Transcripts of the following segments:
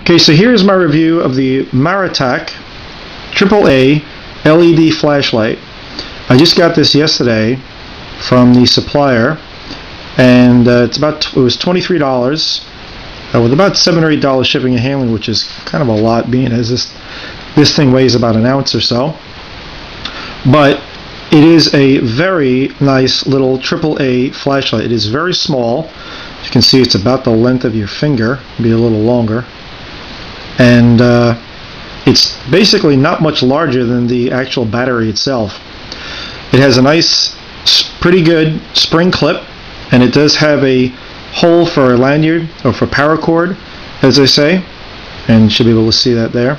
Okay, so here's my review of the MaraTac AAA LED Flashlight. I just got this yesterday from the supplier, and it was $23 with about $7 or $8 shipping and handling, which is kind of a lot, being as this thing weighs about an ounce or so. But it is a very nice little AAA flashlight. It is very small. As you can see, it's about the length of your finger, maybe a little longer. And it's basically not much larger than the actual battery itself. It has a nice, pretty good spring clip, and it does have a hole for a lanyard, or for paracord, as I say, and you should be able to see that there.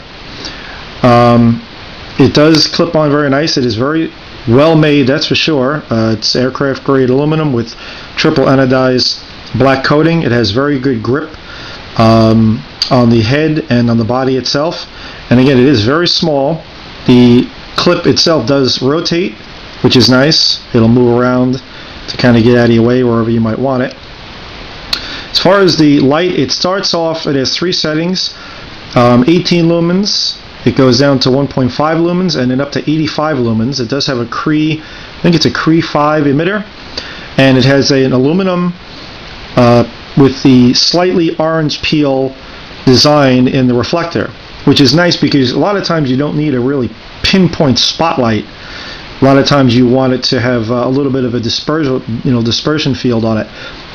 It does clip on very nice. It is very well made, that's for sure. It's aircraft grade aluminum with triple anodized black coating. It has very good grip on the head and on the body itself, and again, it is very small. The clip itself does rotate, which is nice. It'll move around to kind of get out of your way wherever you might want it. As far as the light, it starts off, it has 3 settings, 18 lumens, it goes down to 1.5 lumens, and then up to 85 lumens. It does have a Cree, I think it's a Cree 5 emitter, and it has an aluminum with the slightly orange peel design in the reflector, which is nice because a lot of times you don't need a really pinpoint spotlight. A lot of times you want it to have a little bit of a dispersion field on it,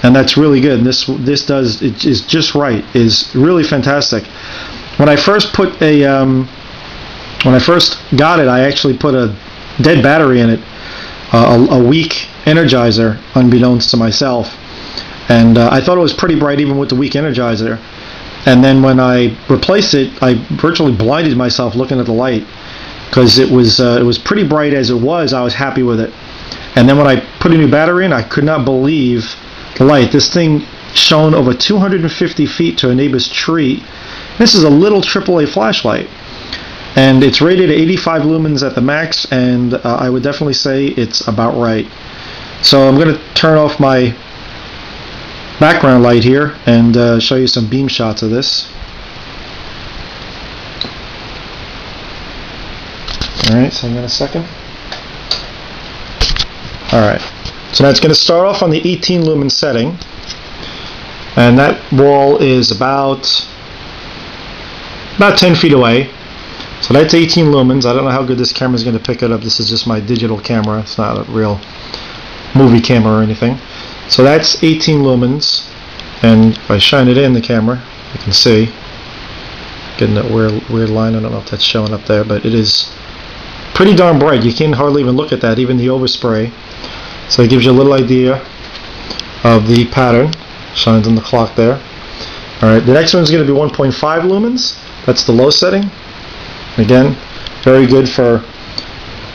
and that's really good. And this is just right. Is really fantastic. When I first got it, I actually put a dead battery in it, a weak energizer, unbeknownst to myself, and I thought it was pretty bright even with the weak energizer. And then when I replaced it, I virtually blinded myself looking at the light, because it was pretty bright as it was. I was happy with it. And then when I put a new battery in, I could not believe the light. This thing shone over 250 feet to a neighbor's tree. This is a little AAA flashlight, and it's rated at 85 lumens at the max, and I would definitely say it's about right. So I'm going to turn off my background light here and show you some beam shots of this. Alright, so hang on a second. Alright, so now it's going to start off on the 18 lumen setting, and that wall is about 10 feet away. So that's 18 lumens. I don't know how good this camera is going to pick it up. This is just my digital camera. It's not a real movie camera or anything. So that's 18 lumens, and if I shine it in the camera, you can see, getting that weird line. I don't know if that's showing up there, but it is pretty darn bright. You can't hardly even look at that, even the overspray. So it gives you a little idea of the pattern. Shines on the clock there. Alright, the next one's going to be 1.5 lumens. That's the low setting. Again, very good for,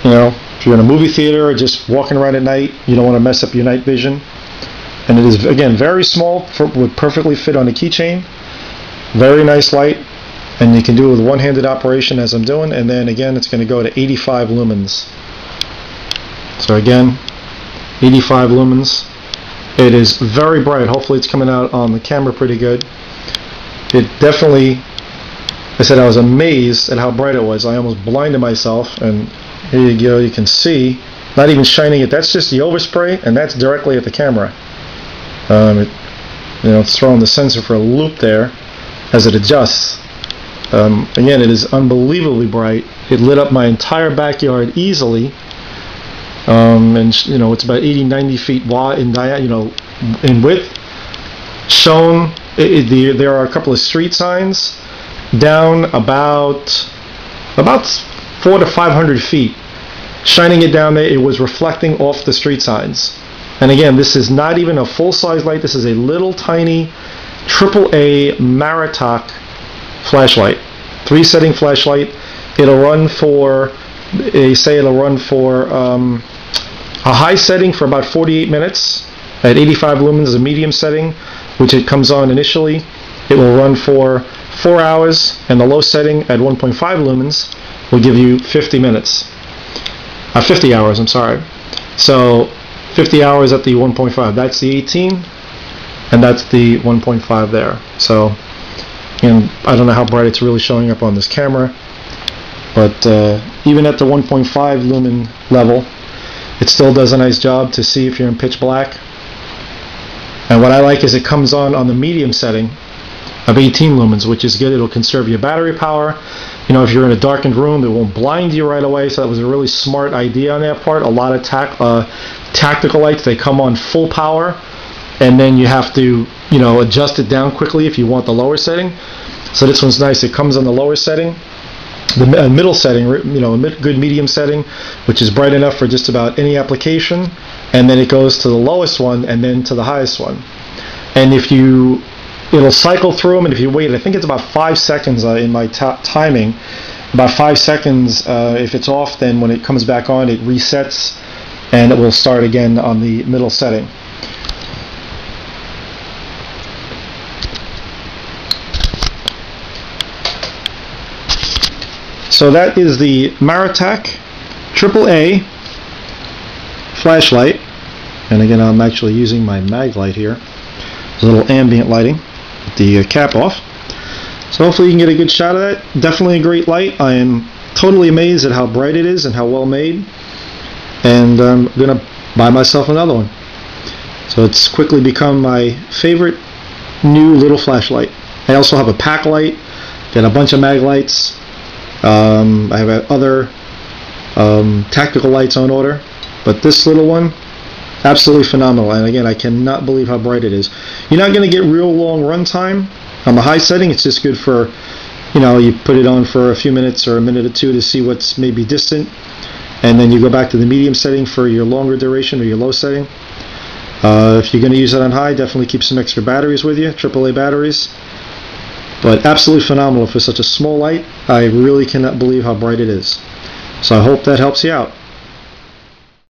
if you're in a movie theater or just walking around at night, you don't want to mess up your night vision. And it is, again, very small, would perfectly fit on a keychain. Very nice light, and you can do it with one-handed operation as I'm doing, and then again it's going to go to 85 lumens. So again, 85 lumens. It is very bright. Hopefully it's coming out on the camera pretty good. It definitely, I said I was amazed at how bright it was. I almost blinded myself, and here you go, you can see, not even shining it, that's just the overspray, and that's directly at the camera. It's throwing the sensor for a loop there as it adjusts. Again, it is unbelievably bright. It lit up my entire backyard easily, and it's about 80-90 feet wide in width. Shone. There are a couple of street signs down about 400 to 500 feet. Shining it down there, it was reflecting off the street signs. And again, this is not even a full-size light. This is a little tiny AAA MaraTac flashlight, 3-setting flashlight. It'll run for, they say it'll run for a high setting for about 48 minutes. At 85 lumens, a medium setting, which it comes on initially, it will run for 4 hours, and the low setting at 1.5 lumens will give you 50 minutes. 50 hours, I'm sorry. So 50 hours at the 1.5. That's the 18, and that's the 1.5 there. So And I don't know how bright it's really showing up on this camera, but even at the 1.5 lumen level, it still does a nice job to see if you're in pitch black. And what I like is it comes on the medium setting of 18 lumens, which is good. It'll conserve your battery power. You know, if you're in a darkened room, it won't blind you right away. So that was a really smart idea on their part. A lot of tactical lights, they come on full power, and then you have to, you know, adjust it down quickly if you want the lower setting. So this one's nice. It comes on the lower setting, the middle setting, you know, a good medium setting, which is bright enough for just about any application, and then it goes to the lowest one and then to the highest one. And if you, it'll cycle through them, and if you wait, I think it's about 5 seconds in my timing, about 5 seconds. If it's off, then when it comes back on, it resets, and it will start again on the middle setting. So that is the MaraTac AAA flashlight, and again I'm actually using my mag light here. There's a little ambient lighting with the cap off. So hopefully you can get a good shot of that. Definitely a great light. I am totally amazed at how bright it is and how well made, and I'm going to buy myself another one. So it's quickly become my favorite new little flashlight. I also have a pack light, got a bunch of mag lights. I have other tactical lights on order, but this little one, absolutely phenomenal. And again, I cannot believe how bright it is. You're not going to get real long run time on the high setting. It's just good for, you know, you put it on for a few minutes or a minute or two to see what's maybe distant, and then you go back to the medium setting for your longer duration or your low setting. If you're going to use it on high, definitely keep some extra batteries with you, AAA batteries. But absolutely phenomenal for such a small light. I really cannot believe how bright it is. So I hope that helps you out.